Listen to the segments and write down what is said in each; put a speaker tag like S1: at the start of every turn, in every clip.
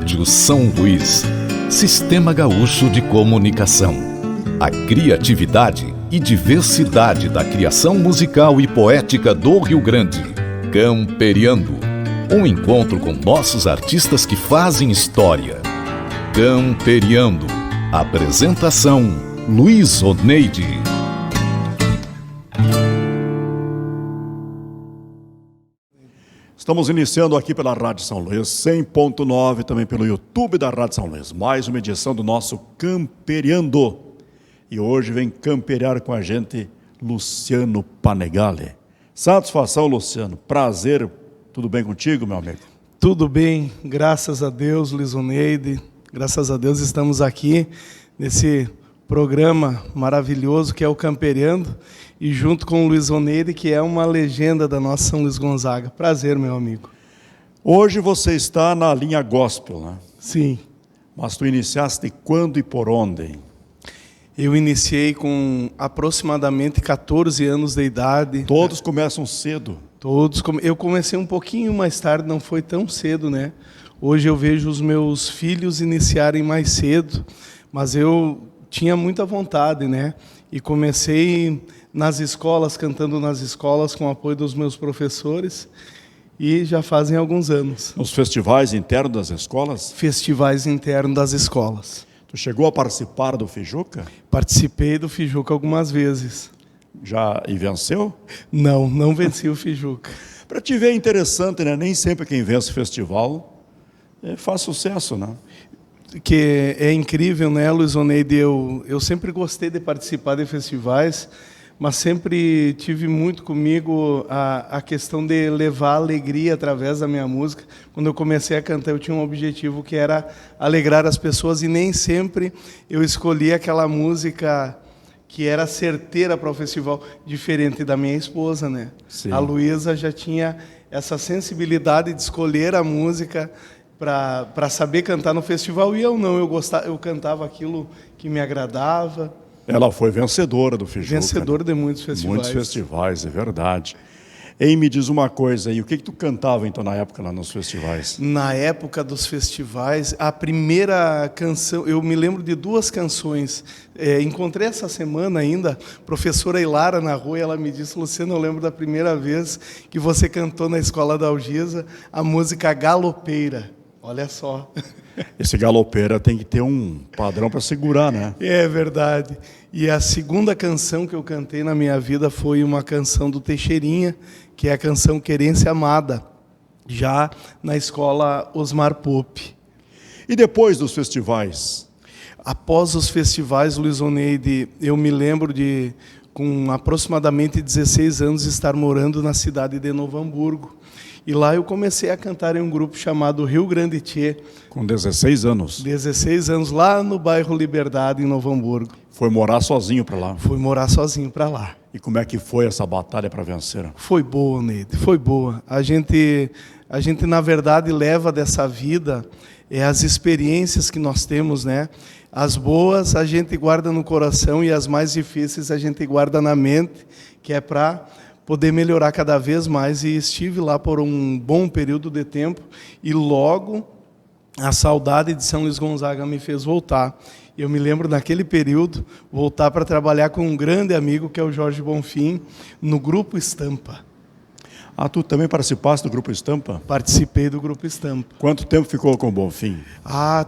S1: Rádio São Luís, Sistema Gaúcho de Comunicação. A criatividade e diversidade da criação musical e poética do Rio Grande. Camperiando, um encontro com nossos artistas que fazem história. Camperiando. Apresentação: Luiz Oneide.
S2: Estamos iniciando aqui pela Rádio São Luís, 100.9, também pelo YouTube da Rádio São Luís. Mais uma edição do nosso Camperiando. E hoje vem camperiar com a gente Luciano Panegale. Satisfação, Luciano. Prazer. Tudo bem contigo, meu amigo?
S3: Tudo bem, graças a Deus, Luiz Oneide. Graças a Deus estamos aqui nesse programa maravilhoso que é o Camperiando, e junto com o Luiz Oneide, que é uma legenda da nossa São Luís Gonzaga. Prazer, meu amigo.
S2: Hoje você está na linha gospel, né?
S3: Sim.
S2: Mas tu iniciaste quando e por onde?
S3: Eu iniciei com aproximadamente 14 anos de idade.
S2: Todos começam cedo.
S3: Eu comecei um pouquinho mais tarde, não foi tão cedo, né? Hoje eu vejo os meus filhos iniciarem mais cedo, mas eu tinha muita vontade, né? E comecei nas escolas, cantando nas escolas, com o apoio dos meus professores, e já fazem alguns anos.
S2: Nos festivais internos das escolas?
S3: Festivais internos das escolas.
S2: Tu chegou a participar do Fijuca?
S3: Participei do Fijuca algumas vezes.
S2: Já e venceu?
S3: Não venci o Fijuca.
S2: Para te ver é interessante, né? Nem sempre quem vence o festival faz sucesso, né?
S3: Que é incrível, né, Luiz Oneide? Eu sempre gostei de participar de festivais, mas sempre tive muito comigo a questão de levar alegria através da minha música. Quando eu comecei a cantar, eu tinha um objetivo que era alegrar as pessoas, e nem sempre eu escolhi aquela música que era certeira para o festival, diferente da minha esposa, né? Sim. A Luísa já tinha essa sensibilidade de escolher a música para saber cantar no festival, e eu não, eu cantava aquilo que me agradava. Ela foi vencedora do Fijuca. Vencedora de muitos festivais.
S2: Muitos festivais, é verdade. Ei, me diz uma coisa aí, o que tu cantava então na época lá nos festivais?
S3: Na época dos festivais, a primeira canção, eu me lembro de duas canções. Encontrei essa semana ainda, a professora Ilara na rua, e ela me disse: Luciano, eu lembro da primeira vez que você cantou na escola da Algisa a música Galopeira. Olha só.
S2: Esse Galopeira tem que ter um padrão para segurar, né?
S3: É verdade. E a segunda canção que eu cantei na minha vida foi uma canção do Teixeirinha, que é a canção Querência Amada, já na escola Osmar Pope.
S2: E depois dos festivais?
S3: Após os festivais, Luiz Oneide, eu me lembro de, com aproximadamente 16 anos, estar morando na cidade de Novo Hamburgo. E lá eu comecei a cantar em um grupo chamado Rio Grande Tchê.
S2: Com 16 anos?
S3: 16 anos, lá no bairro Liberdade, em Novo Hamburgo.
S2: Foi morar sozinho para lá?
S3: Fui morar sozinho para lá.
S2: E como é que foi essa batalha para vencer?
S3: Foi boa, Neide, foi boa. A gente, na verdade, leva dessa vida as experiências que nós temos, né? As boas a gente guarda no coração, e as mais difíceis a gente guarda na mente, que é para poder melhorar cada vez mais. E estive lá por um bom período de tempo, e logo a saudade de São Luís Gonzaga me fez voltar. Eu me lembro, naquele período, voltar para trabalhar com um grande amigo, que é o Jorge Bonfim, no Grupo Estampa.
S2: Ah, tu também participaste do Grupo Estampa?
S3: Participei do Grupo Estampa.
S2: Quanto tempo ficou com o Bonfim?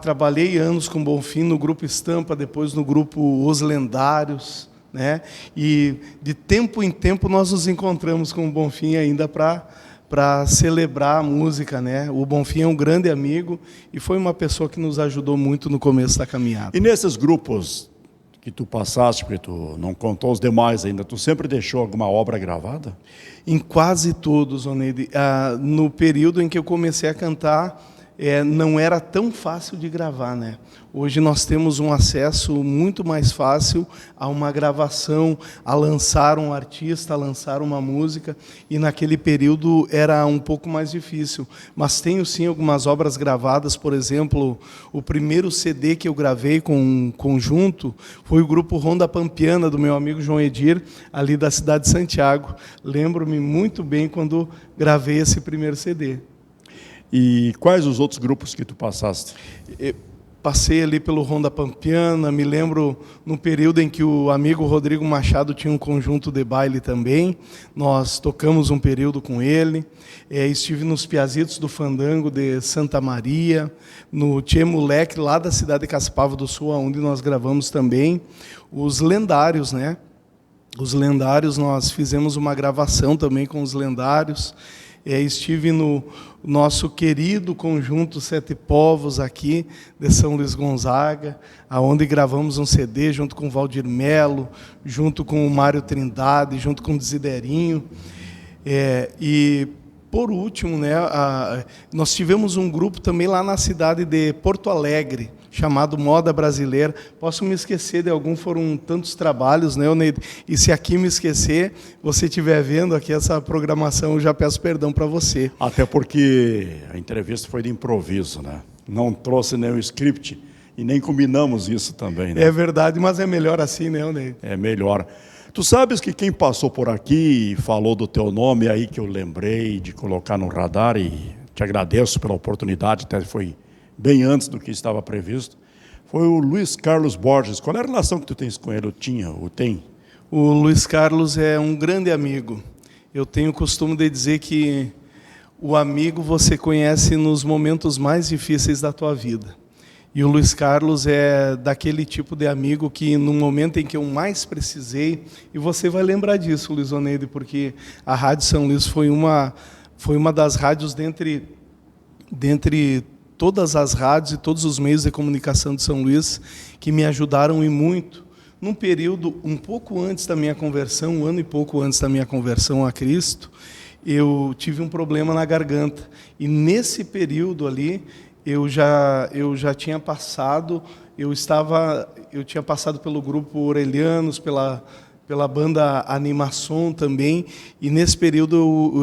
S3: Trabalhei anos com o Bonfim no Grupo Estampa, depois no Grupo Os Lendários, né? E de tempo em tempo nós nos encontramos com o Bonfim ainda para celebrar a música, né? O Bonfim é um grande amigo e foi uma pessoa que nos ajudou muito no começo da caminhada.
S2: E nesses grupos que tu passaste, porque tu não contou os demais ainda, tu sempre deixou alguma obra gravada?
S3: Em quase todos, Oneide. No período em que eu comecei a cantar, não era tão fácil de gravar, né? Hoje nós temos um acesso muito mais fácil a uma gravação, a lançar um artista, a lançar uma música, e naquele período era um pouco mais difícil. Mas tenho sim algumas obras gravadas. Por exemplo, o primeiro CD que eu gravei com um conjunto foi o grupo Ronda Pampiana, do meu amigo João Edir, ali da cidade de Santiago. Lembro-me muito bem quando gravei esse primeiro CD.
S2: E quais os outros grupos que tu passaste?
S3: Passei ali pelo Ronda Pampiana, me lembro no período em que o amigo Rodrigo Machado tinha um conjunto de baile também, nós tocamos um período com ele, estive nos Piazitos do Fandango de Santa Maria, no Tchê Moleque, lá da cidade de Caçapava do Sul, onde nós gravamos também, os Lendários, né? Os Lendários, nós fizemos uma gravação também com os Lendários, estive no nosso querido conjunto Sete Povos aqui de São Luís Gonzaga, aonde gravamos um CD junto com o Valdir Melo, junto com o Mário Trindade, junto com o Desiderinho. E por último, né, nós tivemos um grupo também lá na cidade de Porto Alegre, chamado Moda Brasileira. Posso me esquecer de algum, foram tantos trabalhos, né, Oneide? E se aqui me esquecer, você estiver vendo aqui essa programação, eu já peço perdão para você.
S2: Até porque a entrevista foi de improviso, né? Não trouxe nenhum script e nem combinamos isso também, né?
S3: É verdade, mas é melhor assim, né, Oneide?
S2: É melhor. Tu sabes que quem passou por aqui e falou do teu nome, aí que eu lembrei de colocar no radar, e te agradeço pela oportunidade, até foi bem antes do que estava previsto, foi o Luiz Carlos Borges. Qual é a relação que tu tens com ele, ou tem?
S3: O Luiz Carlos é um grande amigo. Eu tenho o costume de dizer que o amigo você conhece nos momentos mais difíceis da tua vida. E o Luiz Carlos é daquele tipo de amigo que no momento em que eu mais precisei, e você vai lembrar disso, Luiz Oneide, porque a Rádio São Luís foi uma das rádios dentre todas as rádios e todos os meios de comunicação de São Luís que me ajudaram e muito. Num período um pouco antes da minha conversão, um ano e pouco antes da minha conversão a Cristo, eu tive um problema na garganta. E nesse período ali, eu já tinha passado, eu tinha passado pelo grupo Orelhanos, pela banda Animação também, e nesse período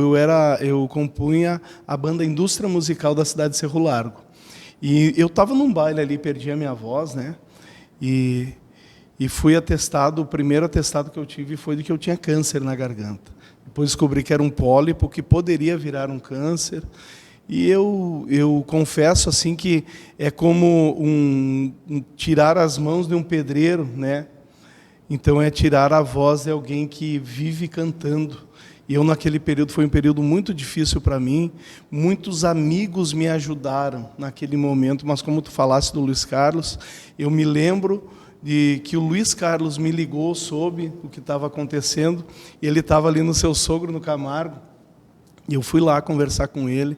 S3: eu compunha a banda Indústria Musical da cidade de Cerro Largo. E eu estava num baile ali, perdi a minha voz, né? E fui atestado, o primeiro atestado que eu tive foi de que eu tinha câncer na garganta. Depois descobri que era um pólipo, que poderia virar um câncer. E eu confesso assim que é como tirar as mãos de um pedreiro, né? Então é tirar a voz de alguém que vive cantando. E eu naquele período, foi um período muito difícil para mim. Muitos amigos me ajudaram naquele momento, mas como tu falaste do Luiz Carlos, eu me lembro de que o Luiz Carlos me ligou, soube o que estava acontecendo, e ele estava ali no seu sogro, no Camargo, e eu fui lá conversar com ele,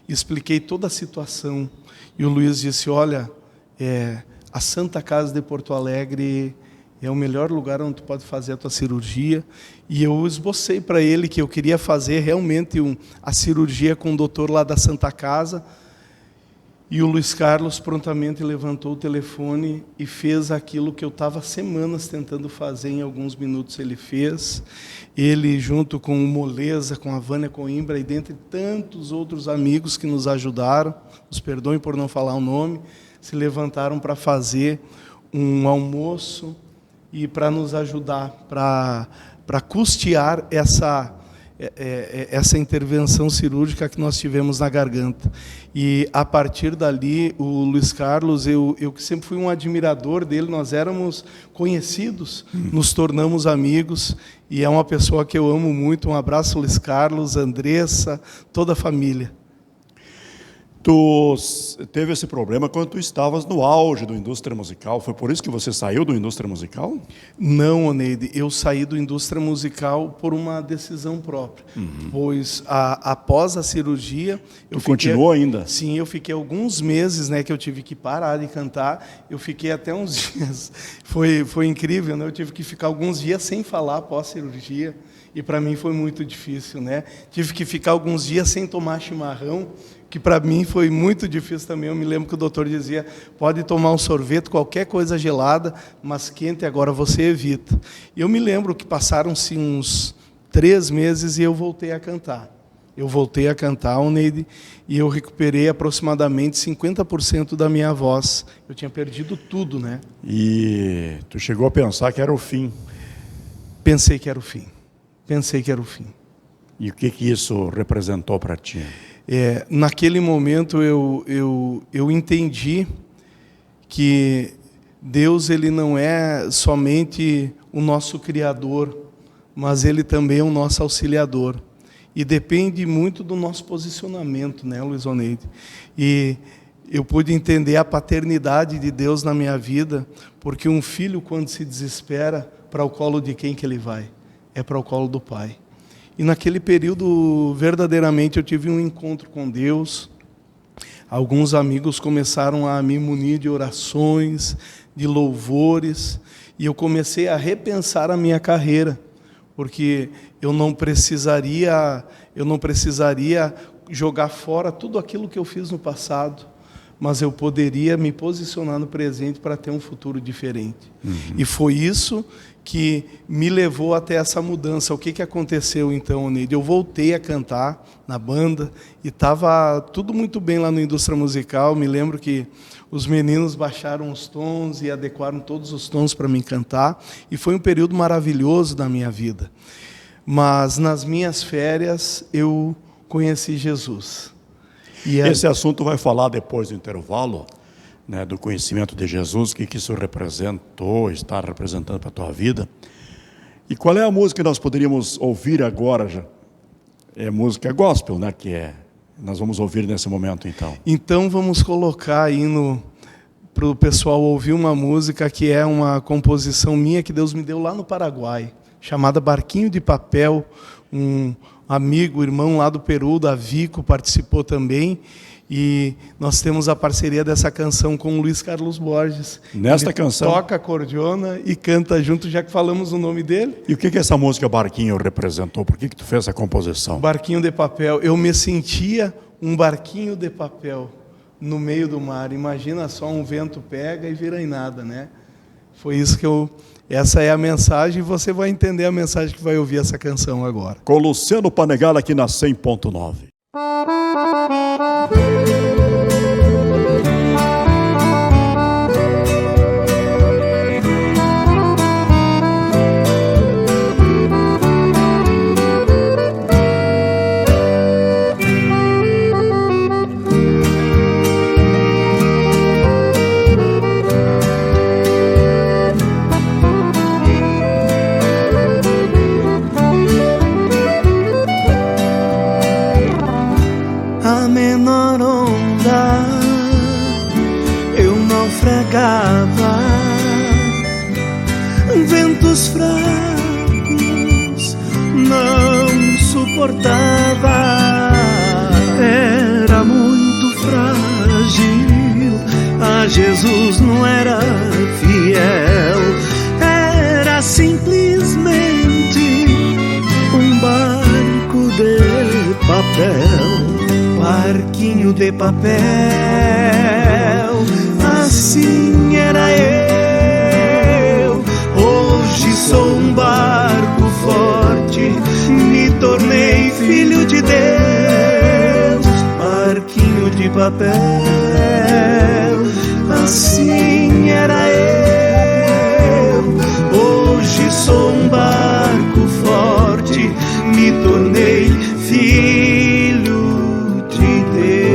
S3: expliquei toda a situação, e o Luiz disse, olha, a Santa Casa de Porto Alegre é o melhor lugar onde tu pode fazer a tua cirurgia, e eu esbocei para ele que eu queria fazer realmente a cirurgia com o doutor lá da Santa Casa, e o Luiz Carlos prontamente levantou o telefone e fez aquilo que eu estava semanas tentando fazer, em alguns minutos ele fez. Ele, junto com o Moleza, com a Vânia Coimbra, e dentre tantos outros amigos que nos ajudaram, nos perdoem por não falar o nome, se levantaram para fazer um almoço e para nos ajudar, para custear essa intervenção cirúrgica que nós tivemos na garganta. E a partir dali, o Luiz Carlos, eu que sempre fui um admirador dele, nós éramos conhecidos, nos tornamos amigos, e é uma pessoa que eu amo muito. Um abraço, Luiz Carlos, Andressa, toda a família.
S2: Tu teve esse problema quando tu estavas no auge do Indústria Musical. Foi por isso que você saiu do Indústria Musical?
S3: Não, Oneide. Eu saí do Indústria Musical por uma decisão própria. Pois, após a cirurgia...
S2: Continuou ainda?
S3: Sim, eu fiquei alguns meses, né, que eu tive que parar de cantar. Eu fiquei até uns dias. Foi incrível, né? Eu tive que ficar alguns dias sem falar após a cirurgia. E para mim foi muito difícil, né? Tive que ficar alguns dias sem tomar chimarrão, que para mim foi muito difícil também. Eu me lembro que o doutor dizia, pode tomar um sorvete, qualquer coisa gelada, mas quente agora você evita. E eu me lembro que passaram-se uns 3 meses e eu voltei a cantar. Eu voltei a cantar, Oneide, e eu recuperei aproximadamente 50% da minha voz. Eu tinha perdido tudo, né?
S2: E tu chegou a pensar que era o fim?
S3: Pensei que era o fim. Pensei que era o fim.
S2: E o que isso representou para ti?
S3: Naquele momento eu entendi que Deus, ele não é somente o nosso Criador, mas ele também é o nosso auxiliador. E depende muito do nosso posicionamento, né, Luiz Oneide? E eu pude entender a paternidade de Deus na minha vida, porque um filho, quando se desespera, para o colo de quem que ele vai? É para o colo do pai. E naquele período, verdadeiramente, eu tive um encontro com Deus. Alguns amigos começaram a me munir de orações, de louvores, e eu comecei a repensar a minha carreira, porque eu não precisaria jogar fora tudo aquilo que eu fiz no passado, mas eu poderia me posicionar no presente para ter um futuro diferente. E foi isso que me levou até essa mudança. O que aconteceu então, Oneide? Eu voltei a cantar na banda e estava tudo muito bem lá no Indústria Musical. Me lembro que os meninos baixaram os tons e adequaram todos os tons para mim cantar, e foi um período maravilhoso da minha vida. Mas nas minhas férias eu conheci Jesus.
S2: Esse assunto vai falar depois do intervalo, né, do conhecimento de Jesus, o que isso representou, está representando para a tua vida. E qual é a música que nós poderíamos ouvir agora? É música gospel, né, nós vamos ouvir nesse momento, então.
S3: Então vamos colocar aí para o pessoal ouvir uma música que é uma composição minha que Deus me deu lá no Paraguai, chamada Barquinho de Papel. Um amigo, irmão lá do Peru, Davico, participou também. E nós temos a parceria dessa canção com o Luiz Carlos Borges.
S2: Nesta canção
S3: toca acordeona e canta junto, já que falamos o nome dele.
S2: E o que essa música Barquinho representou? Por que tu fez essa composição?
S3: Barquinho de Papel. Eu me sentia um barquinho de papel no meio do mar. Imagina só, um vento pega e vira em nada, né? Foi isso que essa é a mensagem, e você vai entender a mensagem que vai ouvir essa canção agora.
S2: Com Luciano Panegala aqui na 100.9.
S4: Ventos fracos não suportava, era muito frágil, a Jesus não era fiel, era simplesmente um barco de papel, barquinho de papel, assim era eu. Hoje sou um barco forte, me tornei filho de Deus, barquinho de papel, assim era eu. Hoje sou um barco forte, me tornei filho de Deus.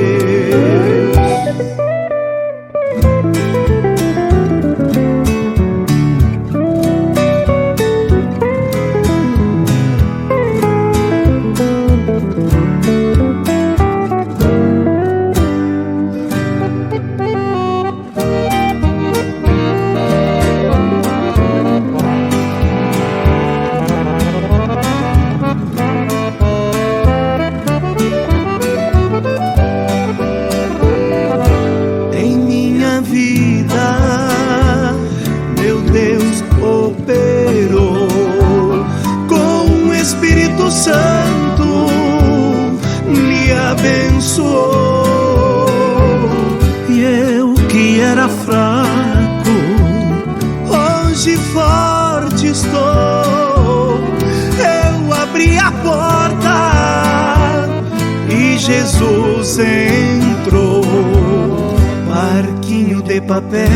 S4: E eu que era fraco, hoje forte estou. Eu abri a porta e Jesus entrou, barquinho de papel,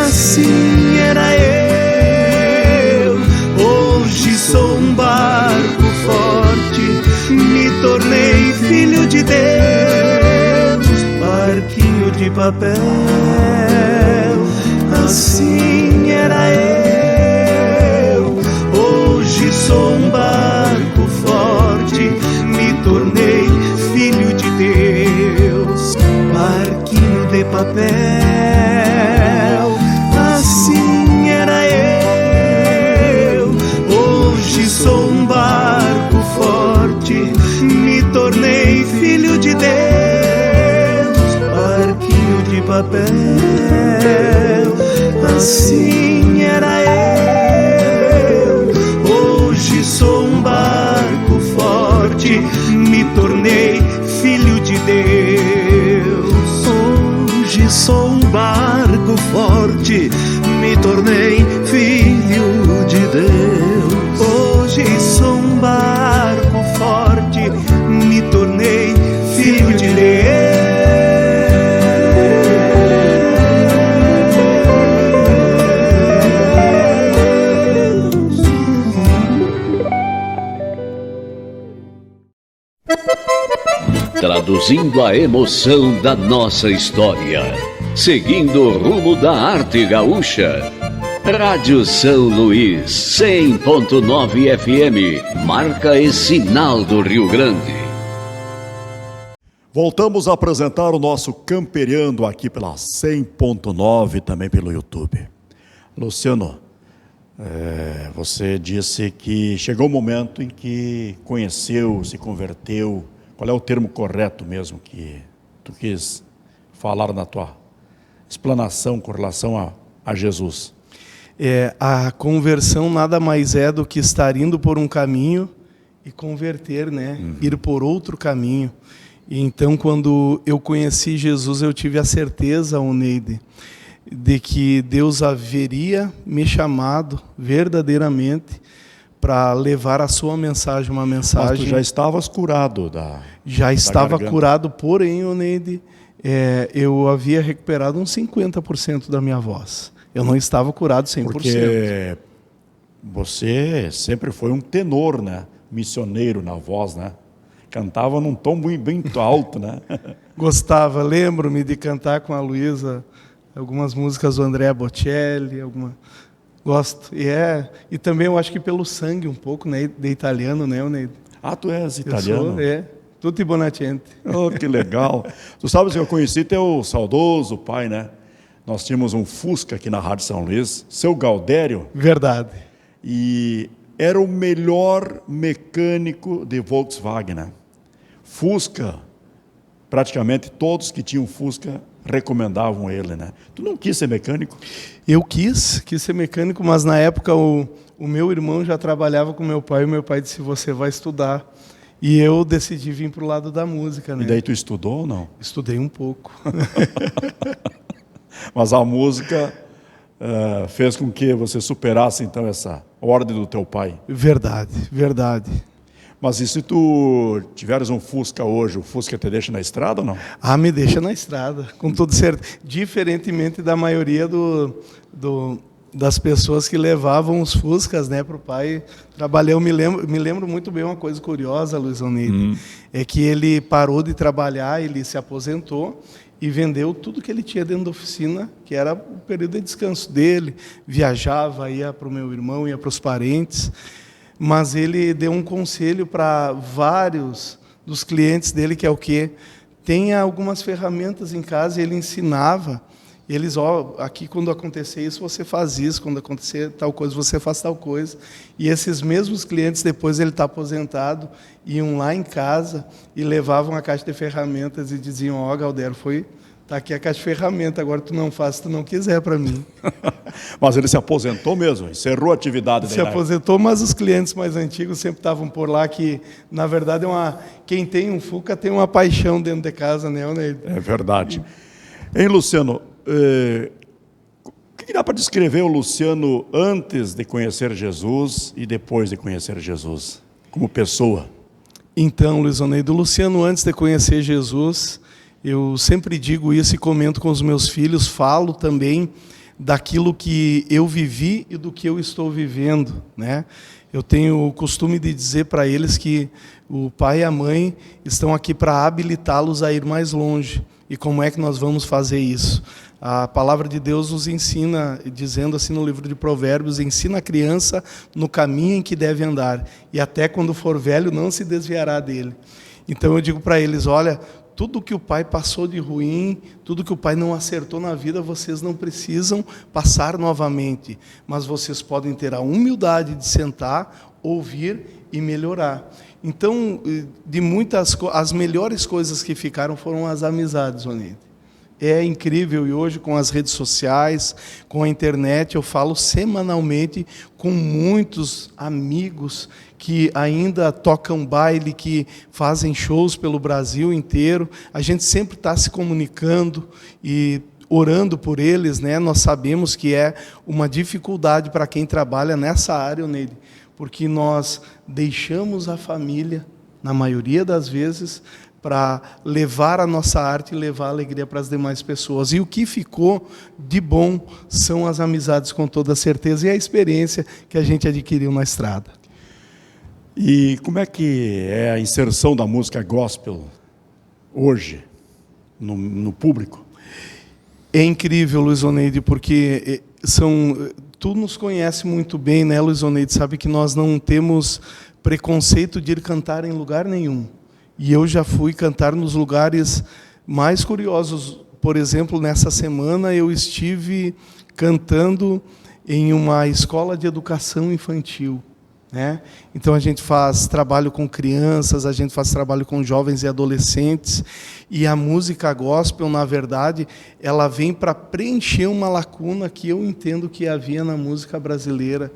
S4: assim era eu. Hoje sou um barco forte, me tornei tornei filho de Deus. Barquinho de papel, assim era eu. Hoje sou um barco forte, me tornei filho de Deus. Barquinho de papel, assim era eu. Hoje sou um barco forte, me tornei filho de Deus. Barquinho de papel, assim era eu. Hoje sou um barco forte, me tornei filho de Deus. Hoje sou um barco forte, me tornei filho de Deus. Hoje sou um barco forte, me tornei filho de Deus.
S5: Traduzindo a emoção da nossa história, seguindo o rumo da arte gaúcha. Rádio São Luís, 100.9 FM, marca e sinal do Rio Grande.
S2: Voltamos a apresentar o nosso Camperiando aqui pela 100.9, também pelo YouTube. Luciano, você disse que chegou o momento em que conheceu, se converteu. Qual é o termo correto mesmo que tu quis falar na tua explanação com relação a Jesus?
S3: A conversão nada mais é do que estar indo por um caminho e converter, né? Ir por outro caminho. E então, quando eu conheci Jesus, eu tive a certeza, Oneide, de que Deus haveria me chamado verdadeiramente para levar a sua mensagem, uma mensagem...
S2: Mas tu já estavas curado
S3: Já estava
S2: garganta.
S3: curado, porém, Oneide, eu havia recuperado uns 50% da minha voz. Eu não estava curado 100%.
S2: Porque você sempre foi um tenor, né? Missioneiro na voz, né? Cantava num tom bem alto, né?
S3: Gostava, lembro-me de cantar com a Luísa algumas músicas do Andrea Bocelli, gosto. E também eu acho que pelo sangue um pouco, né, de italiano, né, Oneide?
S2: Ah, tu és italiano?
S3: Tutti buonacente.
S2: Oh, que legal. Tu sabes que eu conheci teu saudoso pai, né? Nós tínhamos um Fusca aqui na Rádio São Luís, seu Galdério.
S3: Verdade.
S2: E era o melhor mecânico de Volkswagen, né? Fusca, praticamente todos que tinham Fusca recomendavam ele, né? Tu não quis ser mecânico?
S3: Eu quis ser mecânico, mas na época o meu irmão já trabalhava com meu pai, e meu pai disse, você vai estudar. E eu decidi vir para o lado da música, né?
S2: E daí tu estudou ou não?
S3: Estudei um pouco.
S2: Mas a música fez com que você superasse, então, essa ordem do teu pai.
S3: Verdade, verdade.
S2: Mas e se tu tiveres um Fusca hoje, o Fusca te deixa na estrada ou não?
S3: Ah, me deixa na estrada, com todo certo. Diferentemente da maioria das pessoas que levavam os Fuscas, né, para o pai trabalhar. Eu me lembro muito bem uma coisa curiosa, Luiz Oneide, é que ele parou de trabalhar, ele se aposentou e vendeu tudo que ele tinha dentro da oficina, que era o período de descanso dele, viajava, ia para o meu irmão, ia para os parentes, mas ele deu um conselho para vários dos clientes dele, que é o quê? Tenha algumas ferramentas em casa, e ele ensinava, eles, aqui quando acontecer isso, você faz isso, quando acontecer tal coisa, você faz tal coisa. E esses mesmos clientes, depois ele está aposentado, iam lá em casa e levavam a caixa de ferramentas e diziam, Galdério, tá aqui a caixa de ferramentas, agora tu não faz se tu não quiser para mim.
S2: Mas ele se aposentou mesmo, encerrou a atividade dele.
S3: Se aposentou, mas os clientes mais antigos sempre estavam por lá, que na verdade quem tem um Fuca tem uma paixão dentro de casa, né, Oneide?
S2: É verdade. Hein, Luciano, o que dá para descrever o Luciano antes de conhecer Jesus e depois de conhecer Jesus, como pessoa?
S3: Então, Luiz Oneide, o Luciano antes de conhecer Jesus, eu sempre digo isso e comento com os meus filhos, falo também daquilo que eu vivi e do que eu estou vivendo, né? Eu tenho o costume de dizer para eles que O pai e a mãe estão aqui para habilitá-los a ir mais longe. E como é que nós vamos fazer isso? A palavra de Deus nos ensina, dizendo assim no livro de Provérbios, ensina a criança no caminho em que deve andar, e até quando for velho não se desviará dele. Então eu digo para eles, olha, tudo que o pai passou de ruim, tudo que o pai não acertou na vida, vocês não precisam passar novamente, mas vocês podem ter a humildade de sentar, ouvir e melhorar. Então, as melhores coisas que ficaram foram as amizades, Oneide. É incrível, e hoje com as redes sociais, com a internet, eu falo semanalmente com muitos amigos que ainda tocam baile, que fazem shows pelo Brasil inteiro. A gente sempre está se comunicando e orando por eles, né? Nós sabemos que é uma dificuldade para quem trabalha nessa área, Oneide, porque nós deixamos a família, na maioria das vezes, para levar a nossa arte e levar a alegria para as demais pessoas. E o que ficou de bom são as amizades, com toda certeza, e a experiência que a gente adquiriu na estrada.
S2: E como é que é a inserção da música gospel hoje no público?
S3: É incrível, Luiz Oneide, porque tu nos conhece muito bem, né, Luiz Oneide? Sabe que nós não temos preconceito de ir cantar em lugar nenhum. E eu já fui cantar nos lugares mais curiosos. Por exemplo, nessa semana eu estive cantando em uma escola de educação infantil, né? Então a gente faz trabalho com crianças, a gente faz trabalho com jovens e adolescentes, e a música gospel, na verdade, ela vem para preencher uma lacuna que eu entendo que havia na música brasileira,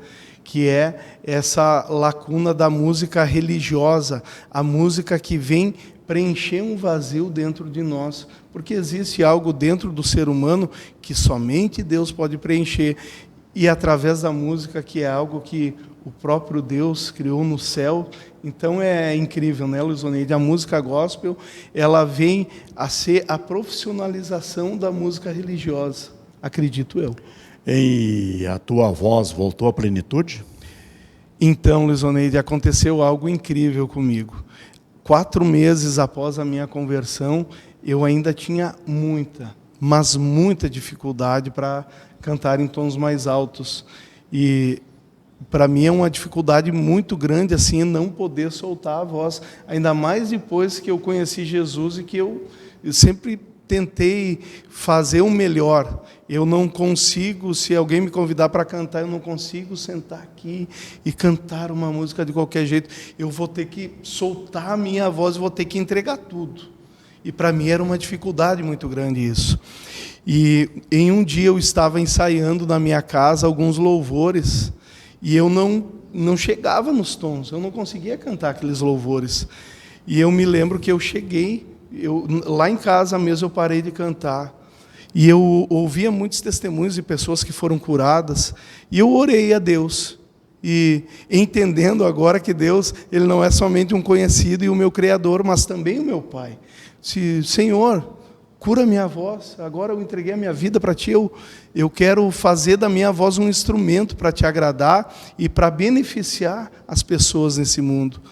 S3: que é essa lacuna da música religiosa, a música que vem preencher um vazio dentro de nós, porque existe algo dentro do ser humano que somente Deus pode preencher, e através da música, que é algo que o próprio Deus criou no céu. Então é incrível, né, Luiz Oneide? A música gospel, ela vem a ser a profissionalização da música religiosa, acredito eu.
S2: E a tua voz voltou à plenitude?
S3: Então, Luiz Oneide, aconteceu algo incrível comigo. 4 meses após a minha conversão, eu ainda tinha mas muita dificuldade para cantar em tons mais altos. E para mim é uma dificuldade muito grande assim não poder soltar a voz, ainda mais depois que eu conheci Jesus e que eu sempre tentei fazer o melhor. Eu não consigo, se alguém me convidar para cantar, eu não consigo sentar aqui e cantar uma música de qualquer jeito. Eu vou ter que soltar a minha voz, vou ter que entregar tudo. E para mim era uma dificuldade muito grande isso. E em um dia eu estava ensaiando na minha casa alguns louvores, e eu não chegava nos tons, eu não conseguia cantar aqueles louvores. E eu me lembro que eu cheguei, lá em casa mesmo eu parei de cantar, e eu ouvia muitos testemunhos de pessoas que foram curadas, e eu orei a Deus, e entendendo agora que Deus, Ele não é somente um conhecido e o meu Criador, mas também o meu Pai. Senhor, cura minha voz, agora eu entreguei a minha vida para Ti, eu quero fazer da minha voz um instrumento para Te agradar e para beneficiar as pessoas nesse mundo.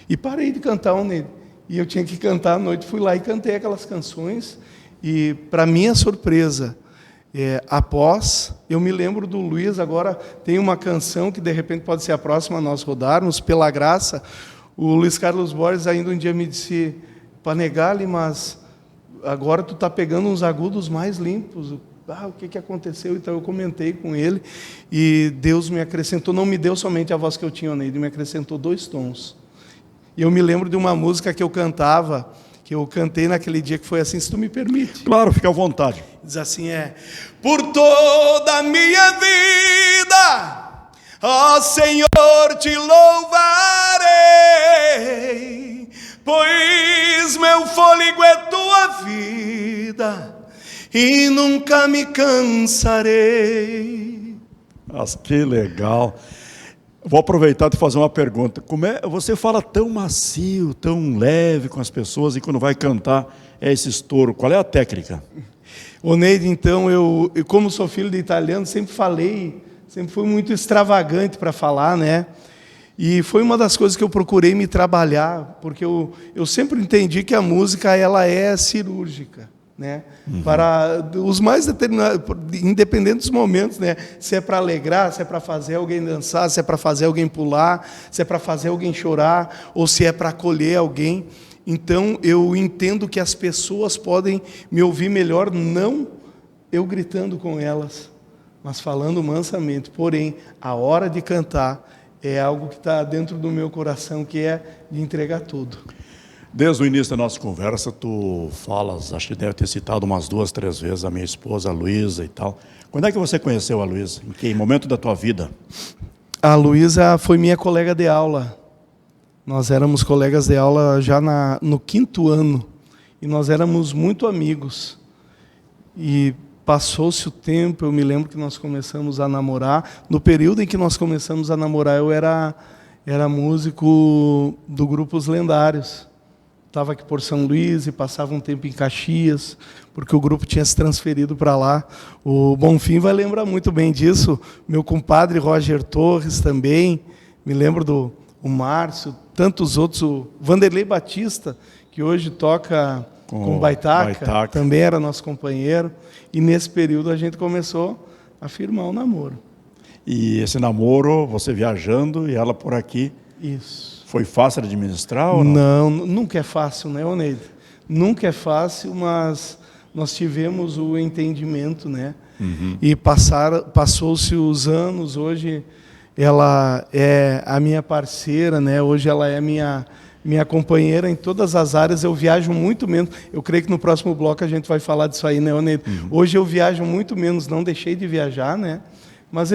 S3: E parei de cantar, Oneide, e eu tinha que cantar à noite, fui lá e cantei aquelas canções, e para minha surpresa, após, eu me lembro do Luiz, agora tem uma canção que de repente pode ser a próxima a nós rodarmos, Pela Graça. O Luiz Carlos Borges ainda um dia me disse, Panegali, mas agora tu está pegando uns agudos mais limpos, o que aconteceu? Então eu comentei com ele, e Deus me acrescentou, não me deu somente a voz que eu tinha, Oneide, me acrescentou 2 tons. E eu me lembro de uma música que eu cantava, que eu cantei naquele dia, que foi assim, se tu me permite.
S2: Claro, fica à vontade.
S3: Diz assim, por toda a minha vida, ó Senhor, te louvarei, pois meu fôlego é tua vida, e nunca me cansarei.
S2: Mas que legal. Vou aproveitar e fazer uma pergunta. Como você fala tão macio, tão leve com as pessoas, e quando vai cantar é esse estouro? Qual é a técnica?
S3: Oneide, então, eu como sou filho de italiano, sempre fui muito extravagante para falar, né? E foi uma das coisas que eu procurei me trabalhar, porque eu sempre entendi que a música ela é cirúrgica, né? Para os mais determinados, independente dos momentos, né? Se é para alegrar, se é para fazer alguém dançar, se é para fazer alguém pular, se é para fazer alguém chorar, ou se é para acolher alguém. Então, eu entendo que as pessoas podem me ouvir melhor, não eu gritando com elas, mas falando mansamente. Porém, a hora de cantar é algo que está dentro do meu coração, que é de entregar tudo.
S2: Desde o início da nossa conversa, tu falas, acho que deve ter citado umas 2, 3 vezes a minha esposa, a Luísa e tal. Quando é que você conheceu a Luísa? Em que momento da tua vida?
S3: A Luísa foi minha colega de aula. Nós éramos colegas de aula já no 5º ano. E nós éramos muito amigos. E passou-se o tempo, eu me lembro que nós começamos a namorar. No período em que nós começamos a namorar, eu era músico do grupo Os Lendários. Estava aqui por São Luís e passava um tempo em Caxias, porque o grupo tinha se transferido para lá. O Bonfim vai lembrar muito bem disso. Meu compadre Roger Torres também. Me lembro do Márcio, tantos outros. O Vanderlei Batista, que hoje toca com Baitaca, também era nosso companheiro. E nesse período a gente começou a firmar o namoro.
S2: E esse namoro, você viajando e ela por aqui.
S3: Isso.
S2: Foi fácil de administrar ou não?
S3: Não, nunca é fácil, né, Oneide? Nunca é fácil, mas nós tivemos o entendimento, né? E passou-se os anos, hoje ela é a minha parceira, né? Hoje ela é minha companheira em todas as áreas. Eu viajo muito menos. Eu creio que no próximo bloco a gente vai falar disso aí, né, Oneide? Hoje eu viajo muito menos, não deixei de viajar, né? Mas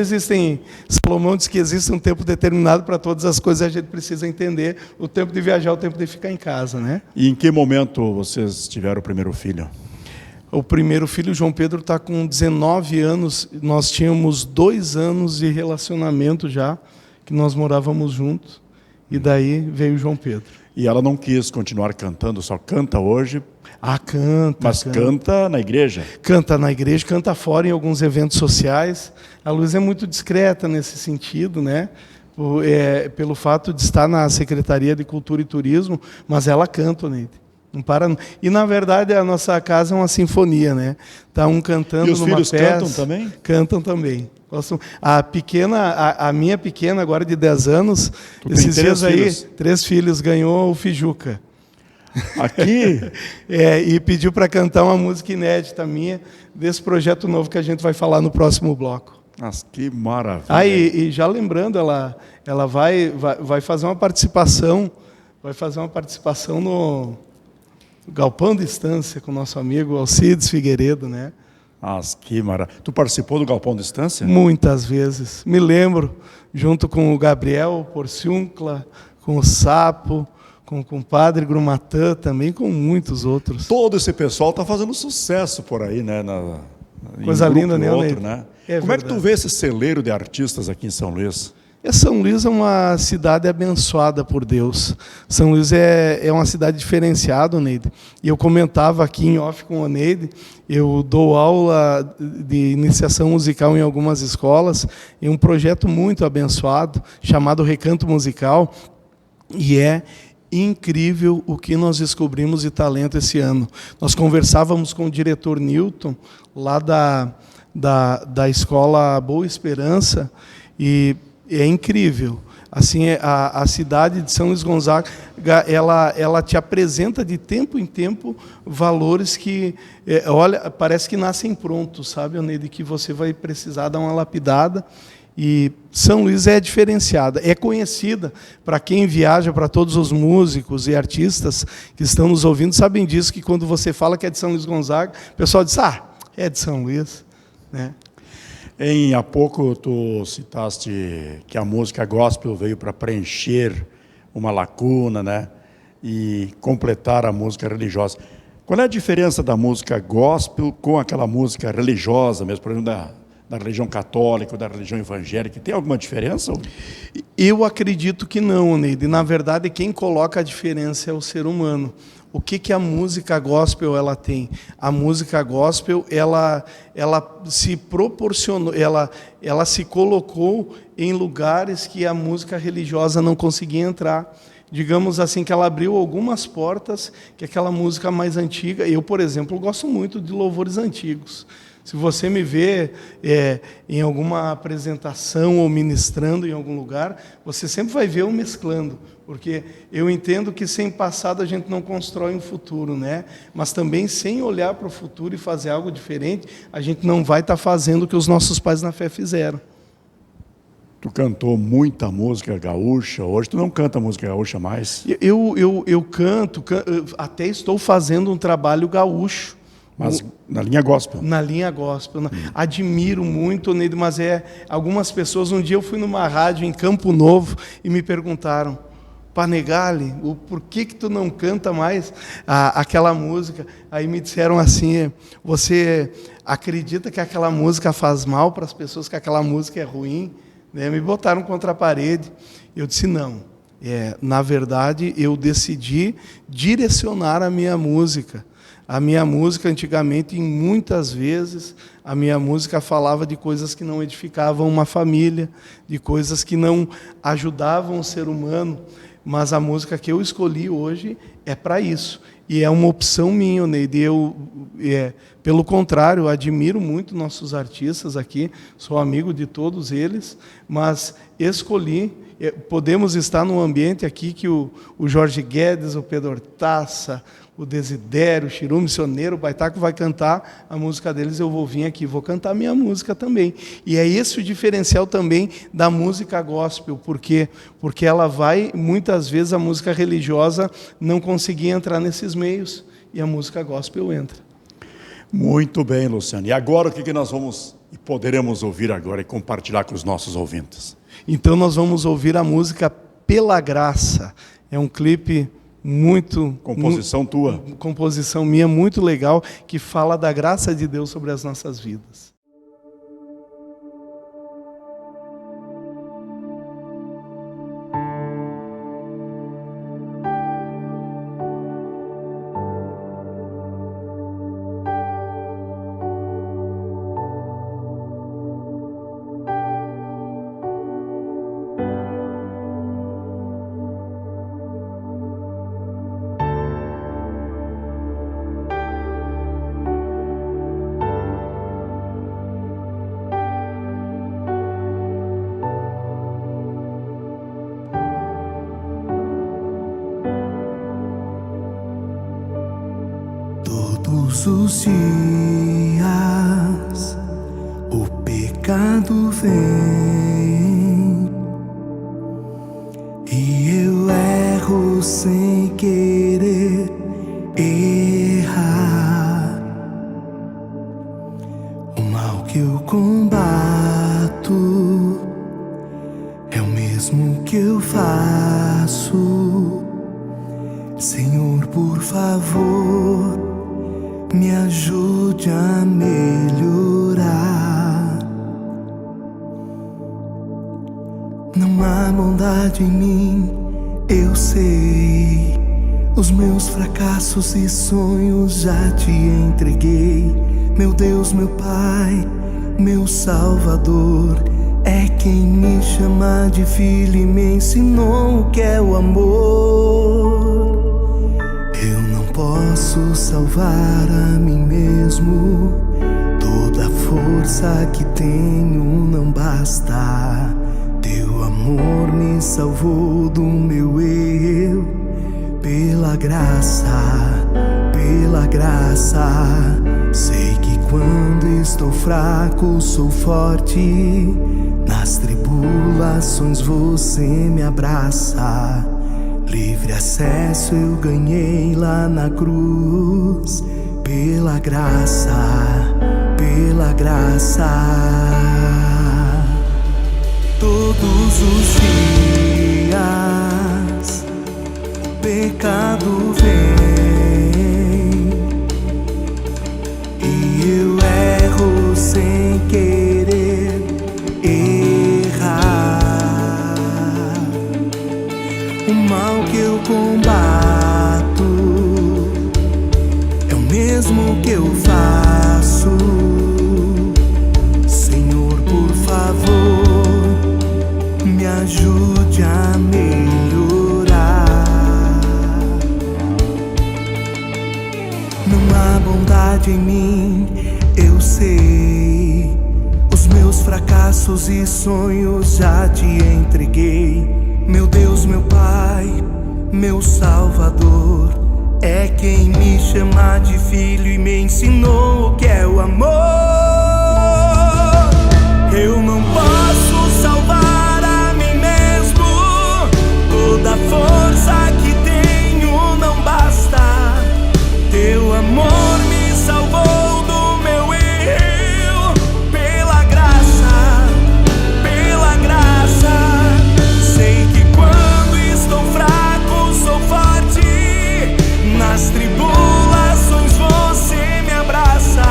S3: Salomão diz que existe um tempo determinado para todas as coisas, a gente precisa entender o tempo de viajar, o tempo de ficar em casa, né?
S2: E em que momento vocês tiveram o primeiro filho?
S3: O primeiro filho, João Pedro, está com 19 anos, nós tínhamos 2 anos de relacionamento já, que nós morávamos juntos, e daí veio o João Pedro.
S2: E ela não quis continuar cantando, só canta hoje?
S3: Canta.
S2: Mas canta na igreja?
S3: Canta na igreja, canta fora em alguns eventos sociais. A Luísa é muito discreta nesse sentido, né? Pelo fato de estar na Secretaria de Cultura e Turismo, mas ela canta, Neide. Não para. E na verdade a nossa casa é uma sinfonia, né? Tá um cantando numa peça.
S2: E os filhos cantam também?
S3: Cantam também. A minha pequena, agora de 10 anos, esses dias aí, 3 filhos, ganhou o Fijuca.
S2: Aqui?
S3: E pediu para cantar uma música inédita minha, desse projeto novo que a gente vai falar no próximo bloco.
S2: Mas que maravilha.
S3: E já lembrando, ela vai fazer uma participação, no Galpão de Estância com o nosso amigo Alcides Figueiredo, né?
S2: Mas que maravilha. Tu participou do Galpão de Estância?
S3: Muitas vezes. Me lembro, junto com o Gabriel Porciuncla, com o Sapo, com o compadre Grumatã, também com muitos outros.
S2: Todo esse pessoal está fazendo sucesso por aí, né?
S3: Coisa linda, né?
S2: Outro, né? Como é que tu vê esse celeiro de artistas aqui em São Luís?
S3: São Luís é uma cidade abençoada por Deus. São Luís é uma cidade diferenciada, Neide. E eu comentava aqui em off com o Neide, eu dou aula de iniciação musical em algumas escolas, em um projeto muito abençoado, chamado Recanto Musical, e é incrível o que nós descobrimos de talento esse ano. Nós conversávamos com o diretor Newton, lá da escola Boa Esperança, e é incrível. Assim, a cidade de São Luís Gonzaga, ela te apresenta de tempo em tempo valores que, olha, parece que nascem prontos, sabe, Oneide, que você vai precisar dar uma lapidada. E São Luís é diferenciada, é conhecida para quem viaja, para todos os músicos e artistas que estão nos ouvindo, sabem disso, que quando você fala que é de São Luís Gonzaga, o pessoal diz, é de São Luís, né?
S2: Há pouco tu citaste que a música gospel veio para preencher uma lacuna, né? E completar a música religiosa. Qual é a diferença da música gospel com aquela música religiosa, mesmo, por exemplo, da religião católica, da religião evangélica? Tem alguma diferença? Eu
S3: acredito que não, Neide. Na verdade, quem coloca a diferença é o ser humano. O que a música gospel ela tem? A música gospel ela se proporcionou, ela se colocou em lugares que a música religiosa não conseguia entrar. Digamos assim, que ela abriu algumas portas que aquela música mais antiga. Eu, por exemplo, gosto muito de louvores antigos. Se você me vê em alguma apresentação ou ministrando em algum lugar, você sempre vai ver eu mesclando, porque eu entendo que sem passado a gente não constrói um futuro, né? Mas também sem olhar para o futuro e fazer algo diferente, a gente não vai estar fazendo o que os nossos pais na fé fizeram.
S2: Tu cantou muita música gaúcha, hoje tu não canta música gaúcha mais?
S3: Eu canto, até estou fazendo um trabalho gaúcho.
S2: Mas na linha gospel?
S3: Na linha gospel. Admiro muito, Neide, mas algumas pessoas... Um dia eu fui numa rádio em Campo Novo e me perguntaram: Panegale, por que tu não canta mais aquela música? Aí me disseram assim: você acredita que aquela música faz mal para as pessoas, que aquela música é ruim? Me botaram contra a parede. Eu disse: não. Na verdade, eu decidi direcionar a minha música. A minha música, antigamente, muitas vezes, a minha música falava de coisas que não edificavam uma família, de coisas que não ajudavam o ser humano, mas a música que eu escolhi hoje é para isso. E é uma opção minha, Neide. Pelo contrário, eu admiro muito nossos artistas aqui, sou amigo de todos eles, mas escolhi. Podemos estar num ambiente aqui que o Jorge Guedes, o Pedro Hortaça, o Desidério, o Chiru Missioneiro, o Baitaco vai cantar a música deles, eu vou vir aqui, vou cantar a minha música também. E é esse o diferencial também da música gospel, porque ela vai, muitas vezes a música religiosa não conseguia entrar nesses meios, e a música gospel entra.
S2: Muito bem, Luciano. E agora o que nós vamos e poderemos ouvir agora e compartilhar com os nossos ouvintes?
S3: Então nós vamos ouvir a música Pela Graça. É um clipe muito...
S2: Composição tua.
S3: Composição minha, muito legal, que fala da graça de Deus sobre as nossas vidas.
S4: Todos os dias o pecado vem e eu erro sem querer errar. O mal que eu combato é o mesmo que eu faço. Senhor, por favor, me ajude a melhorar. Não há bondade em mim, eu sei. Os meus fracassos e sonhos já te entreguei. Meu Deus, meu Pai, meu Salvador, é quem me chama de filho e me ensinou o que é o amor. Eu não posso salvar a mim mesmo, toda a força que tenho não basta. Teu amor me salvou do meu eu, pela graça, pela graça. Sei que quando estou fraco sou forte, nas tribulações você me abraça. Livre acesso eu ganhei lá na cruz, pela graça, pela graça. Todos os dias o pecado vem e eu erro sem querer errar. O mal que eu combato eu faço? Senhor, por favor, me ajude a melhorar. Não há bondade em mim, eu sei. Os meus fracassos e sonhos já te entreguei. Meu Deus, meu Pai, meu Salvador, é quem me chama de filho e me ensinou o que é o amor. Eu não posso salvar a mim mesmo, toda a força que tenho não basta. Teu amor me salvou do meu erro, pela graça, pela graça. Sei que quando estou fraco sou forte, nas tribulações você me abraça.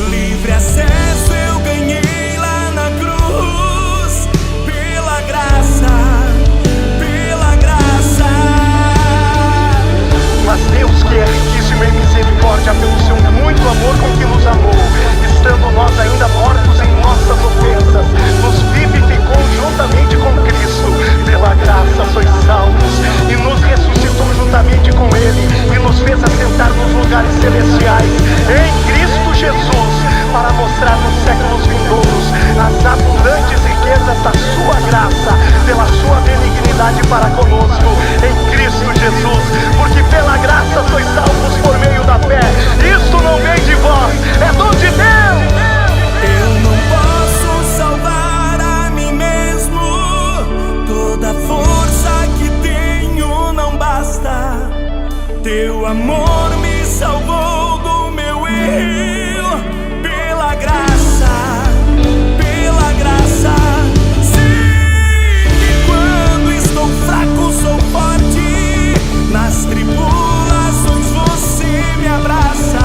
S4: Livre acesso eu ganhei lá na cruz, pela graça, pela graça.
S6: Mas Deus, que é riquíssimo em misericórdia, pelo seu muito amor com que nos amou, estando nós ainda mortos em nossas ofensas, nos vivificou juntamente com Cristo. Pela graça sois salvos, e nos ressuscitou juntamente com Ele, e nos fez assentar nos lugares celestiais em Cristo Jesus, para mostrar nos séculos vindouros as abundantes riquezas da sua graça, pela sua benignidade para conosco em Cristo Jesus. Porque pela graça sois salvos por meio da fé. Isto não vem de vós, é dom de Deus.
S4: Eu não posso salvar a mim mesmo, toda a força que tenho não basta. Teu amor me salvou do meu erro, pela graça, pela graça. Sei que quando estou fraco sou forte, nas tribulações você me abraça.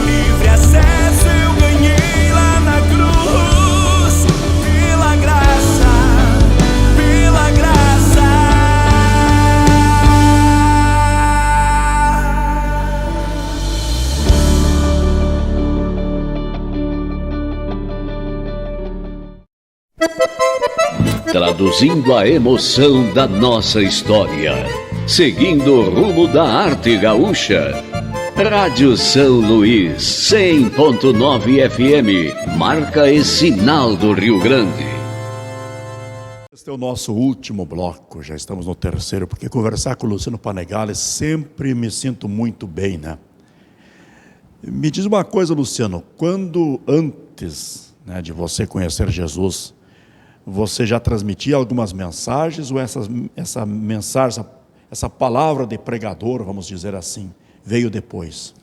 S4: Livre acesso eu ganhei lá na cruz, pela graça, pela graça.
S5: Traduzindo a emoção da nossa história, seguindo o rumo da arte gaúcha. Rádio São Luís, 100.9 FM, marca e sinal do Rio Grande.
S2: Este é o nosso último bloco, já estamos no terceiro, porque conversar com o Luciano Panegale sempre me sinto muito bem, né? Me diz uma coisa, Luciano, quando antes, né, de você conhecer Jesus, você já transmitia algumas mensagens, ou essa mensagem, essa palavra de pregador, vamos dizer assim, veio depois?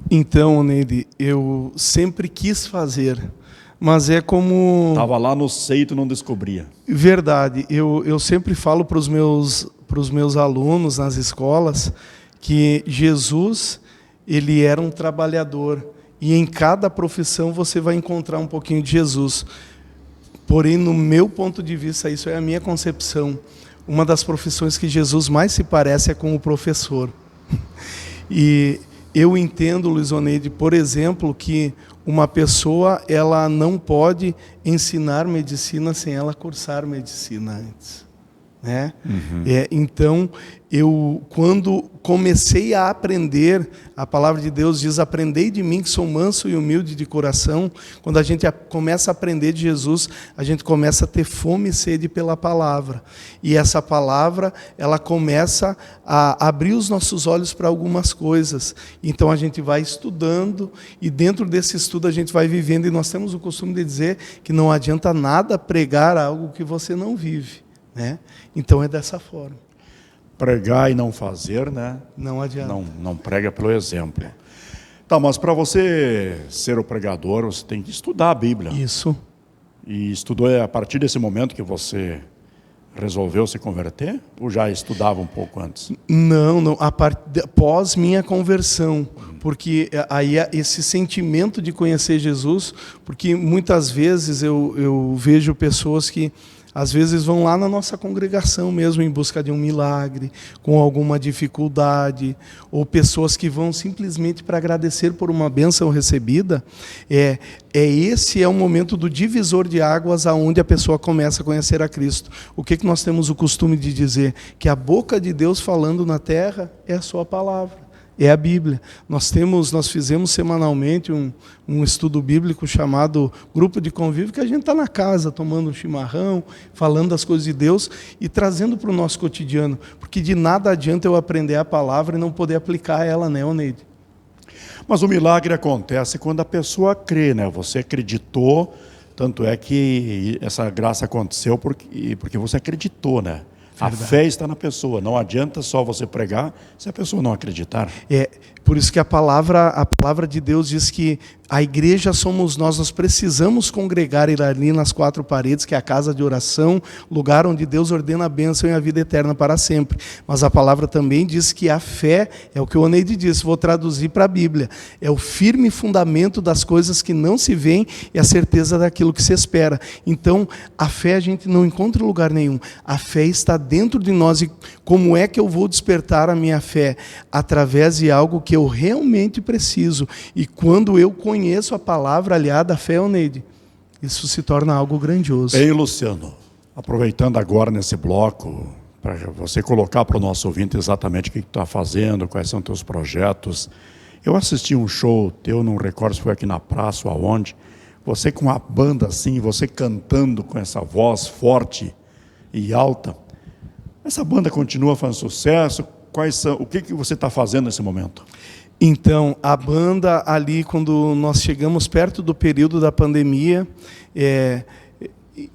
S3: Então, Neide, eu sempre quis fazer, mas é como...
S2: Estava lá no seio e tu não descobria.
S3: Verdade, eu sempre falo para os meus alunos nas escolas que Jesus, ele era um trabalhador, e em cada profissão você vai encontrar um pouquinho de Jesus. Porém, no meu ponto de vista, isso é a minha concepção, uma das profissões que Jesus mais se parece é com o professor. E eu entendo, Luiz Oneide, por exemplo, que uma pessoa ela não pode ensinar medicina sem ela cursar medicina antes, né? Uhum. Então, eu quando comecei a aprender, a palavra de Deus diz: aprendei de mim que sou manso e humilde de coração. Quando a gente começa a aprender de Jesus, a gente começa a ter fome e sede pela palavra. E essa palavra, ela começa a abrir os nossos olhos para algumas coisas. Então a gente vai estudando, e dentro desse estudo a gente vai vivendo, e nós temos o costume de dizer que não adianta nada pregar algo que você não vive, né? Então é dessa forma.
S2: Pregar e não fazer, né?
S3: Não adianta.
S2: Não prega pelo exemplo. Tá, mas para você ser o pregador, você tem que estudar a Bíblia.
S3: Isso.
S2: E estudou a partir desse momento que você resolveu se converter? Ou já estudava um pouco antes?
S3: Não. Após minha conversão. Porque aí esse sentimento de conhecer Jesus, porque muitas vezes eu vejo pessoas que às vezes vão lá na nossa congregação mesmo em busca de um milagre, com alguma dificuldade, ou pessoas que vão simplesmente para agradecer por uma bênção recebida. Esse é o momento do divisor de águas aonde a pessoa começa a conhecer a Cristo. O que nós temos o costume de dizer? Que a boca de Deus falando na terra é a sua palavra. É a Bíblia. Nós fizemos semanalmente um estudo bíblico chamado Grupo de Convívio, que a gente está na casa, tomando um chimarrão, falando das coisas de Deus e trazendo para o nosso cotidiano. Porque de nada adianta eu aprender a palavra e não poder aplicar ela, né, Oneide?
S2: Mas o milagre acontece quando a pessoa crê, né? Você acreditou, tanto é que essa graça aconteceu porque você acreditou, né? Verdade. A fé está na pessoa, não adianta só você pregar se a pessoa não acreditar.
S3: Por isso que a palavra de Deus diz que a igreja somos nós precisamos congregar ali nas 4 paredes, que é a casa de oração, lugar onde Deus ordena a bênção e a vida eterna para sempre. Mas a palavra também diz que a fé, é o que o Oneide disse, vou traduzir para a Bíblia, é o firme fundamento das coisas que não se veem e a certeza daquilo que se espera. Então, a fé a gente não encontra em lugar nenhum. A fé está dentro de nós. E como é que eu vou despertar a minha fé? Através de algo que eu realmente preciso. E quando eu conheço a palavra aliada à fé, Oneide, isso se torna algo grandioso.
S2: Ei, Luciano, aproveitando agora nesse bloco, para você colocar para o nosso ouvinte exatamente o que tu está fazendo, quais são teus projetos. Eu assisti um show teu, não recordo se foi aqui na praça ou aonde, você com a banda assim, você cantando com essa voz forte e alta. Essa banda continua fazendo sucesso? O que você está fazendo nesse momento?
S3: Então, a banda ali, quando nós chegamos perto do período da pandemia,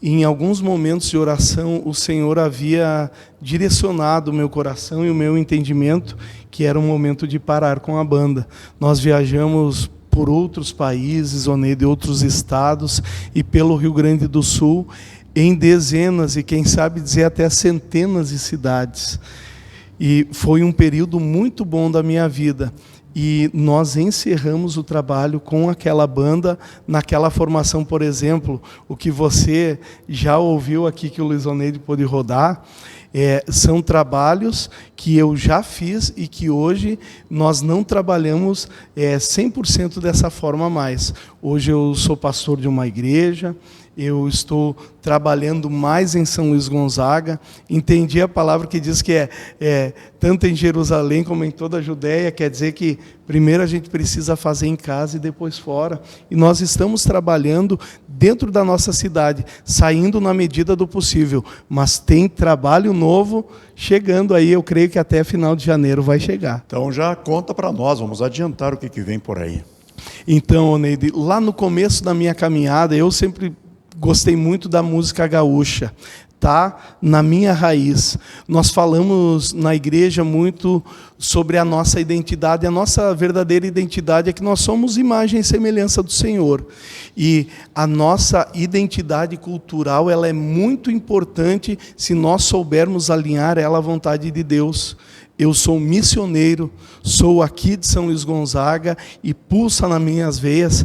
S3: em alguns momentos de oração, o Senhor havia direcionado o meu coração e o meu entendimento que era um momento de parar com a banda. Nós viajamos por outros países, de outros estados e pelo Rio Grande do Sul, em dezenas e quem sabe dizer até centenas de cidades. E foi um período muito bom da minha vida. E nós encerramos o trabalho com aquela banda, naquela formação, por exemplo, o que você já ouviu aqui que o Luiz Oneide pôde rodar, são trabalhos que eu já fiz e que hoje nós não trabalhamos 100% dessa forma mais. Hoje eu sou pastor de uma igreja, eu estou trabalhando mais em São Luís Gonzaga, entendi a palavra que diz que tanto em Jerusalém como em toda a Judéia, quer dizer que primeiro a gente precisa fazer em casa e depois fora, e nós estamos trabalhando dentro da nossa cidade, saindo na medida do possível, mas tem trabalho novo chegando aí, eu creio que até final de janeiro vai chegar.
S2: Então já conta para nós, vamos adiantar o que vem por aí.
S3: Então, Oneide, lá no começo da minha caminhada, eu sempre gostei muito da música gaúcha, tá? Na minha raiz. Nós falamos na igreja muito sobre a nossa identidade. A nossa verdadeira identidade é que nós somos imagem e semelhança do Senhor. E a nossa identidade cultural, ela é muito importante se nós soubermos alinhar ela à vontade de Deus. Eu sou missioneiro, sou aqui de São Luís Gonzaga e pulsa nas minhas veias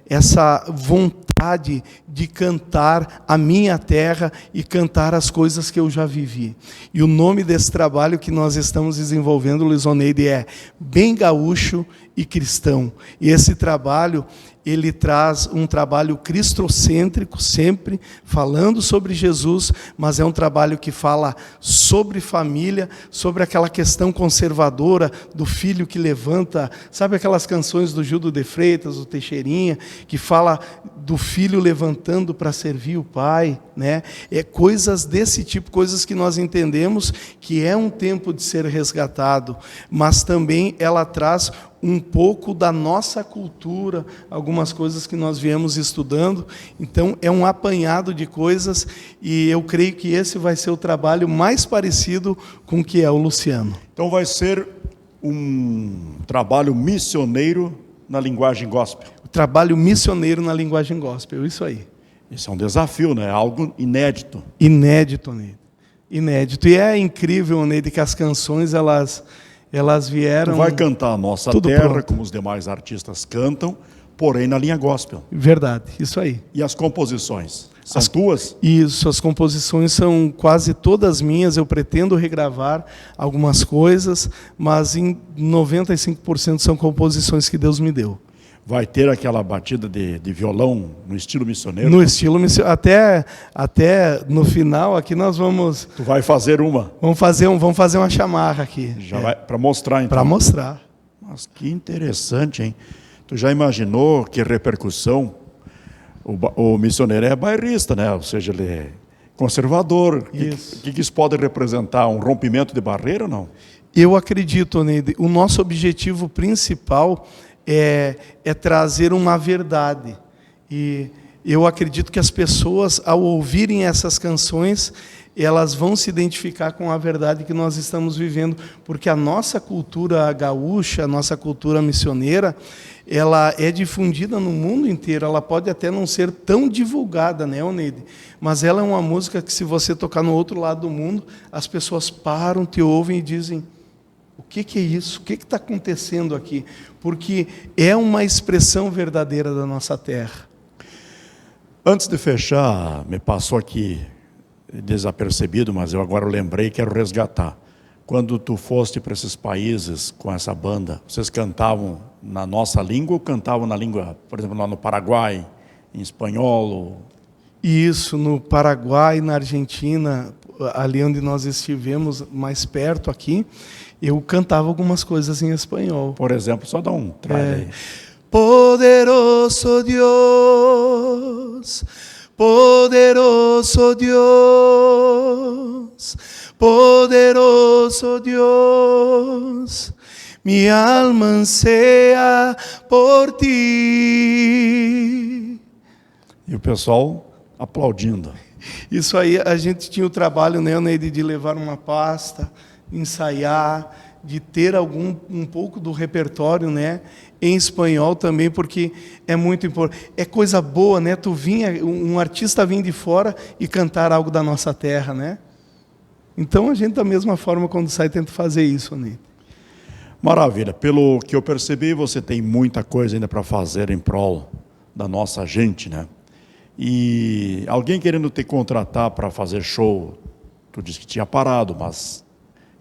S3: essa vontade de cantar a minha terra e cantar as coisas que eu já vivi. E o nome desse trabalho que nós estamos desenvolvendo, Luiz Oneide, é Bem Gaúcho e Cristão. E esse trabalho, ele traz um trabalho cristocêntrico, sempre falando sobre Jesus, mas é um trabalho que fala sobre família, sobre aquela questão conservadora do filho que levanta, sabe aquelas canções do Gildo de Freitas, do Teixeirinha, que fala do filho levantando para servir o pai, né? Coisas desse tipo, coisas que nós entendemos que é um tempo de ser resgatado, mas também ela traz um pouco da nossa cultura, algumas coisas que nós viemos estudando. Então, é um apanhado de coisas e eu creio que esse vai ser o trabalho mais parecido com o que é o Luciano.
S2: Então, vai ser um trabalho missioneiro na linguagem gospel.
S3: O trabalho missioneiro na linguagem gospel, isso aí.
S2: Isso é um desafio, né? Algo inédito.
S3: Inédito, Neide. Inédito. E é incrível, Neide, que as canções, elas vieram...
S2: Tu vai cantar a nossa terra, pronto, como os demais artistas cantam, porém na linha gospel.
S3: Verdade, isso aí.
S2: E as composições? São tuas?
S3: Isso, as composições são quase todas minhas, eu pretendo regravar algumas coisas, mas em 95% são composições que Deus me deu.
S2: Vai ter aquela batida de violão no estilo missioneiro?
S3: No estilo missioneiro, até no final aqui nós vamos...
S2: Tu vai fazer uma?
S3: Vamos fazer uma chamarra aqui.
S2: Já vai para mostrar, então?
S3: Para mostrar.
S2: Mas que interessante, hein? Tu já imaginou que repercussão? O missioneiro é bairrista, né? Ou seja, ele é conservador.
S3: Isso.
S2: O que isso pode representar? Um rompimento de barreira ou não?
S3: Eu acredito, Neide, o nosso objetivo principal é trazer uma verdade. E eu acredito que as pessoas, ao ouvirem essas canções, elas vão se identificar com a verdade que nós estamos vivendo, porque a nossa cultura gaúcha, a nossa cultura missioneira, ela é difundida no mundo inteiro. Ela pode até não ser tão divulgada, né, Oneide? Mas ela é uma música que, se você tocar no outro lado do mundo, as pessoas param, te ouvem e dizem: o que é isso? O que está acontecendo aqui? Porque é uma expressão verdadeira da nossa terra.
S2: Antes de fechar, me passou aqui desapercebido, mas eu agora lembrei, quero resgatar. Quando tu foste para esses países com essa banda, vocês cantavam na nossa língua ou cantavam na língua, por exemplo, lá no Paraguai, em espanhol?
S3: Isso, no Paraguai, na Argentina, ali onde nós estivemos, mais perto aqui, eu cantava algumas coisas em espanhol.
S2: Por exemplo, só dá um trailer aí.
S3: Poderoso Dios, poderoso Dios, poderoso Dios, mi alma anseia por ti.
S2: E o pessoal aplaudindo.
S3: Isso aí, a gente tinha o trabalho, né, Neide, de levar uma pasta, ensaiar, de ter um pouco do repertório, né, em espanhol também, porque é muito importante. É coisa boa, né? Um artista vir de fora e cantar algo da nossa terra, né? Então a gente, da mesma forma, quando sai, tenta fazer isso, Neide.
S2: Maravilha. Pelo que eu percebi, você tem muita coisa ainda para fazer em prol da nossa gente, né? E alguém querendo te contratar para fazer show, tu disse que tinha parado, mas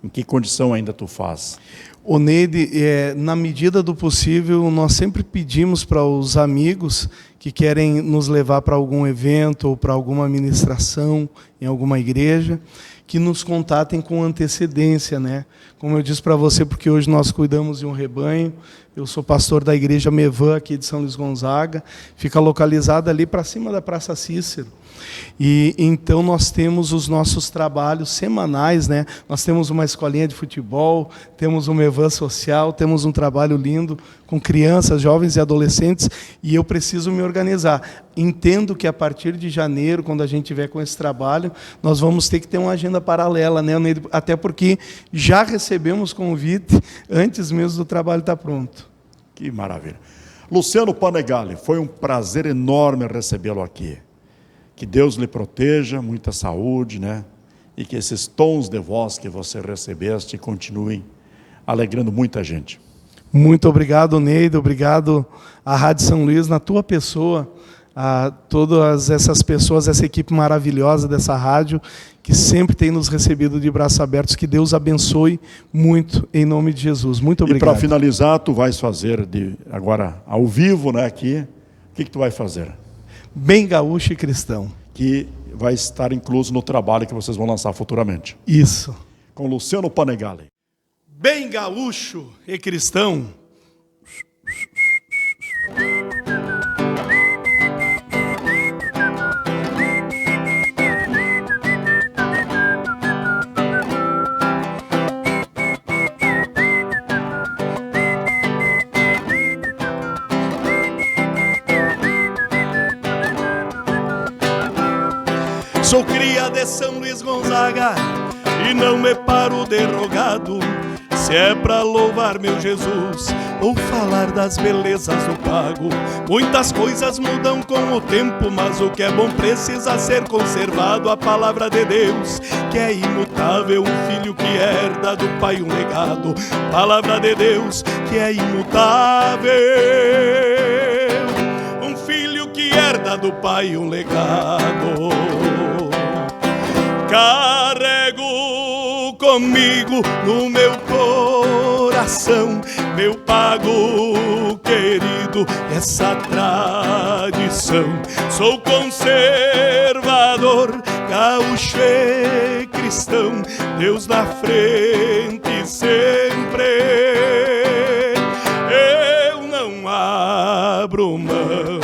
S2: em que condição ainda tu faz?
S3: O Neide, na medida do possível, nós sempre pedimos para os amigos que querem nos levar para algum evento ou para alguma ministração em alguma igreja, que nos contatem com antecedência, né? Como eu disse para você, porque hoje nós cuidamos de um rebanho. Eu sou pastor da igreja Mevan, aqui de São Luís Gonzaga, fica localizada ali para cima da Praça Cícero. E então nós temos os nossos trabalhos semanais, né? Nós temos uma escolinha de futebol, temos uma Mevan social, temos um trabalho lindo com crianças, jovens e adolescentes, e eu preciso me organizar. Entendo que a partir de janeiro, quando a gente tiver com esse trabalho, nós vamos ter que ter uma agenda paralela, né? Até porque já recebemos convite antes mesmo do trabalho estar pronto.
S2: Que maravilha. Luciano Panegali, foi um prazer enorme recebê-lo aqui. Que Deus lhe proteja, muita saúde, né? E que esses tons de voz que você recebeste continuem alegrando muita gente.
S3: Muito obrigado, Neide, obrigado à Rádio São Luís, na tua pessoa, a todas essas pessoas, essa equipe maravilhosa dessa rádio, que sempre tem nos recebido de braços abertos. Que Deus abençoe muito, em nome de Jesus. Muito obrigado.
S2: E para finalizar, tu vais fazer agora ao vivo, né, aqui, o que tu vai fazer?
S3: Bem gaúcho e cristão.
S2: Que vai estar incluso no trabalho que vocês vão lançar futuramente.
S3: Isso.
S2: Com Luciano Panegali.
S3: Bem gaúcho e cristão. Sou cria de São Luís Gonzaga e não me paro derrogado. Se é pra louvar meu Jesus ou falar das belezas do pago, muitas coisas mudam com o tempo, mas o que é bom precisa ser conservado. A palavra de Deus, que é imutável, um filho que herda do pai um legado. Palavra de Deus, que é imutável, um filho que herda do pai um legado. Carrego comigo no meu coração, meu pago querido, essa tradição. Sou conservador, gaúcho e cristão, Deus na frente sempre. Eu não abro mão.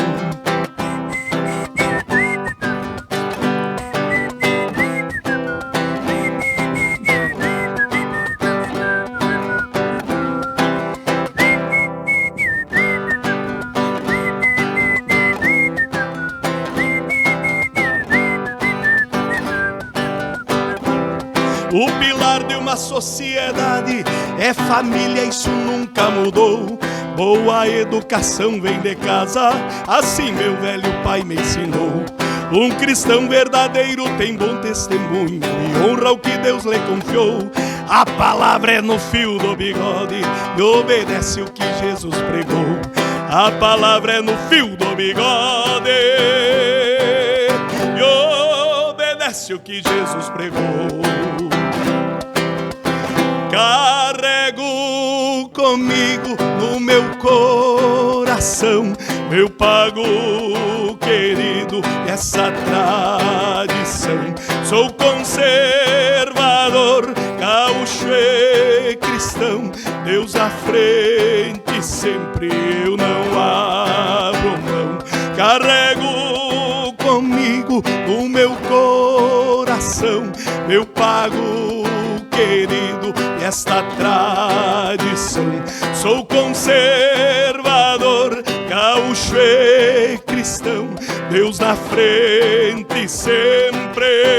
S3: O pilar de uma sociedade é família, isso nunca mudou. Boa educação vem de casa, assim meu velho pai me ensinou. Um cristão verdadeiro tem bom testemunho e honra o que Deus lhe confiou. A palavra é no fio do bigode e obedece o que Jesus pregou. A palavra é no fio do bigode e obedece o que Jesus pregou. Carrego comigo no meu coração, meu pago querido, essa tradição. Sou conservador, gaúcho e cristão, Deus à frente sempre, eu não abro mão. Carrego comigo no meu coração, meu pago querido, esta tradição. Sou conservador, gaúcho e cristão, Deus na frente sempre.